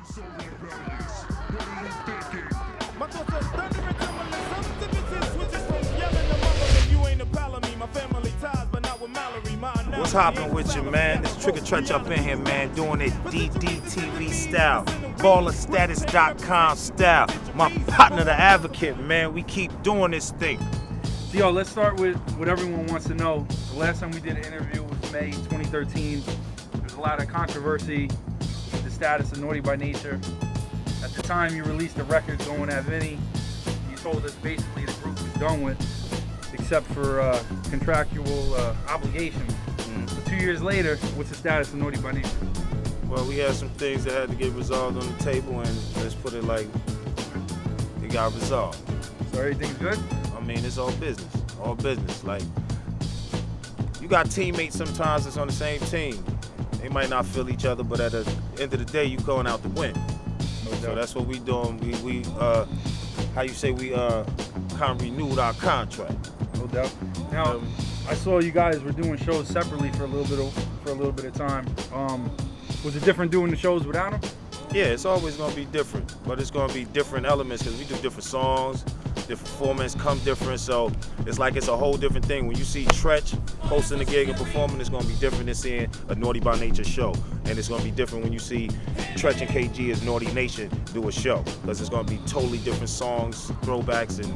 My thoughts are thunder and tumbling substances, switches from yelling to mumbling. You ain't a pal of me, my family ties, but not with Mallory. What's hopping with you, man? It's Trigger Treach up in here, man, doing it DDTV style, ballerstatus.com style. My partner, the advocate, man, we keep doing this thing. So, yo, let's start with what everyone wants to know. The last time we did an interview was May 2013. There's a lot of controversy with the status of Naughty by Nature. At the time you released a record going at Vinny, you told us basically the group was done with, except for contractual obligations. So 2 years later, what's the status of Naughty by Nature? Well, we had some things that had to get resolved on the table, and let's put it like it got resolved. So everything's good? I mean, it's all business, all business. Like, you got teammates sometimes that's on the same team. They might not feel each other, but at the end of the day, you going out to win. So that's what we doing. We how you say, we kind of renewed our contract. No doubt. Now, I saw you guys were doing shows separately for a little bit of time. Was it different doing the shows without them? Yeah, it's always gonna be different, but it's gonna be different elements because we do different songs, different formats come different. So it's like it's a whole different thing. When you see Treach hosting a gig and performing, it's gonna be different than seeing a Naughty by Nature show, and it's gonna be different when you see Treach and KG as Naughty Nation do a show, because it's gonna be totally different songs, throwbacks, and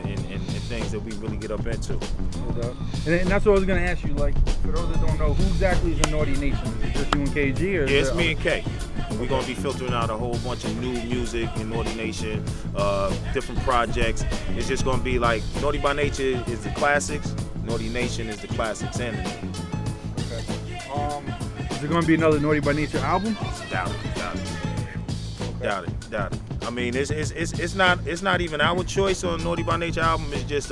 things that we really get up into. No doubt. And that's what I was gonna ask you. Like, for those that don't know, who exactly is in Naughty Nation? Is it just you and KG, or yeah, it's me and K. We're gonna be filtering out a whole bunch of new music in Naughty Nation, different projects. It's just gonna be like Naughty by Nature is the classics, Naughty Nation is the classics and the new. Okay. Is there gonna be another Naughty by Nature album? Doubt it. Okay. Doubt it. I mean, it's not even our choice on Naughty by Nature album. It's just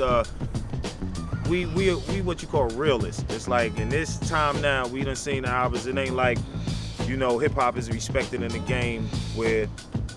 we what you call realists. It's like in this time now, we done seen the albums. It ain't like, you know, hip hop is respected in the game where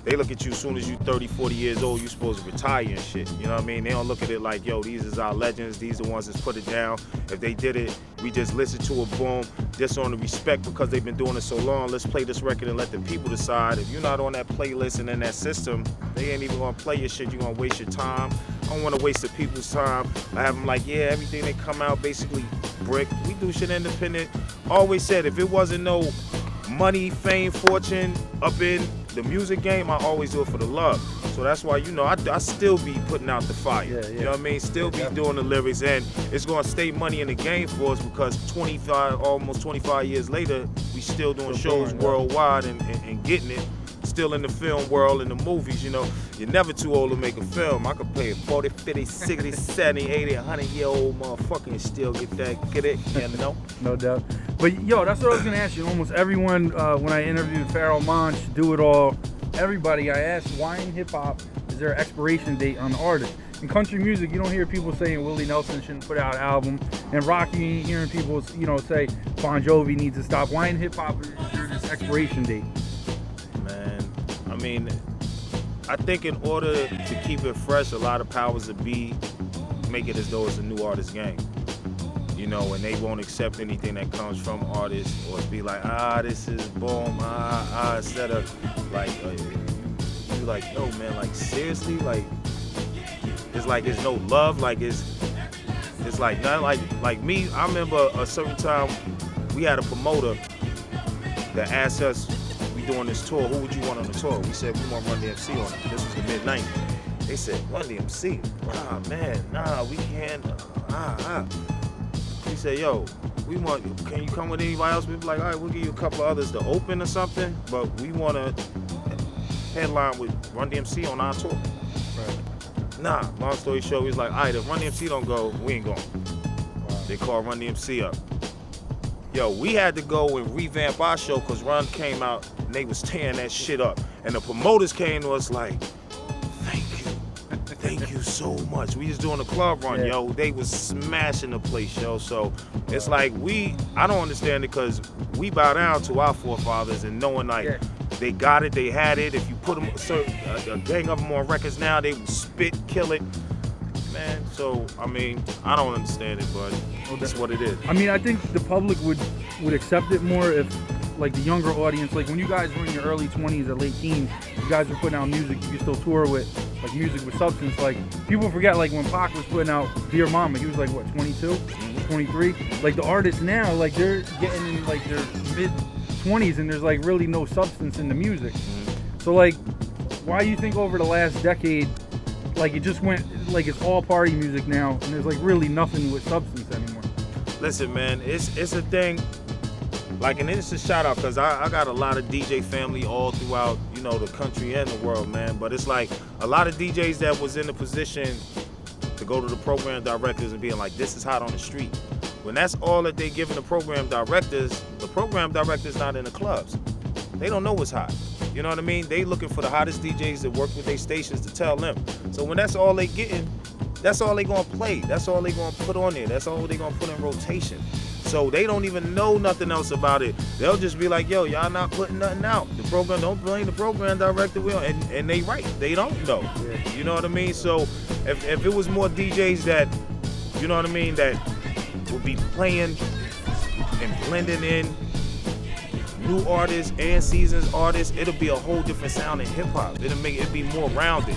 they look at you as soon as you 30, 40 years old, you supposed to retire and shit. You know what I mean? They don't look at it like, yo, these is our legends. These are the ones that's put it down. If they did it, we just listen to it, boom. Just on the respect because they've been doing it so long. Let's play this record and let the people decide. If you're not on that playlist and in that system, they ain't even gonna play your shit. You're gonna waste your time. I don't wanna waste the people's time. I have them like, yeah, everything that come out basically brick. We do shit independent. Always said, if it wasn't no money, fame, fortune up in the music game, I always do it for the love. So that's why, you know, I still be putting out the fire. Yeah. You know what I mean? Still be doing the lyrics, and it's gonna stay money in the game for us because almost 25 years later, we still doing shows worldwide and getting it. Still in the film world, in the movies, you know, you're never too old to make a film. I could play a 40, 50, 60, 70, 80, 100-year-old motherfucker and still get it, you know? No doubt. But yo, that's what I was gonna ask you. Almost everyone, when I interviewed Pharoah Monch, Do It All, everybody I asked, why in hip hop is there an expiration date on the artist? In country music, you don't hear people saying Willie Nelson shouldn't put out an album. And rock, you ain't hearing people, you know, say Bon Jovi needs to stop. Why in hip hop is there this expiration date? I mean, I think in order to keep it fresh, a lot of powers that be make it as though it's a new artist game. You know, and they won't accept anything that comes from artists, or be like, this is boom, instead of like, you like, yo man, like seriously, like, it's like there's no love, like it's like, not like me, I remember a certain time we had a promoter that asked us, doing this tour, who would you want on the tour? We said we want Run DMC on it. This was the mid-90s. They said, Run DMC? We can't, We said, yo, can you come with anybody else? We be like, all right, we'll give you a couple of others to open or something, but we want to headline with Run DMC on our tour. Right. Long story short, we was like, all right, if Run DMC don't go, we ain't going. Wow. They called Run DMC up. Yo, we had to go and revamp our show because Run came out and they was tearing that shit up. And the promoters came to us like, thank you so much. We was doing a club run, yo. They was smashing the place, yo. So it's like I don't understand it because we bow down to our forefathers and knowing like they got it, they had it. If you put them, a gang of them on records now, they would spit, kill it. Man, so, I mean, I don't understand it, but that's what it is. I mean, I think the public would accept it more if like the younger audience, like when you guys were in your early 20s or late teens, you guys were putting out music you could still tour with, like music with substance. Like people forget, like when Pac was putting out Dear Mama, he was like what, 22, 23? Like the artists now, like they're getting in like their mid 20s and there's like really no substance in the music. So like, why do you think over the last decade, like it just went, like it's all party music now and there's like really nothing with substance anymore? Listen, man, it's a thing. Like, and it's a shout out because I got a lot of DJ family all throughout, you know, the country and the world, man. But it's like a lot of DJs that was in the position to go to the program directors and being like, this is hot on the street. When that's all that they giving the program directors not in the clubs. They don't know what's hot. You know what I mean? They looking for the hottest DJs that work with their stations to tell them. So when that's all they getting, that's all they gonna play. That's all they gonna put on there. That's all they gonna put in rotation. So they don't even know nothing else about it. They'll just be like, yo, y'all not putting nothing out. The program, don't blame the program director. And they right. They don't know. You know what I mean? So if it was more DJs that, you know what I mean, that would be playing and blending in new artists and seasoned artists, it'll be a whole different sound in hip hop. It'd be more rounded.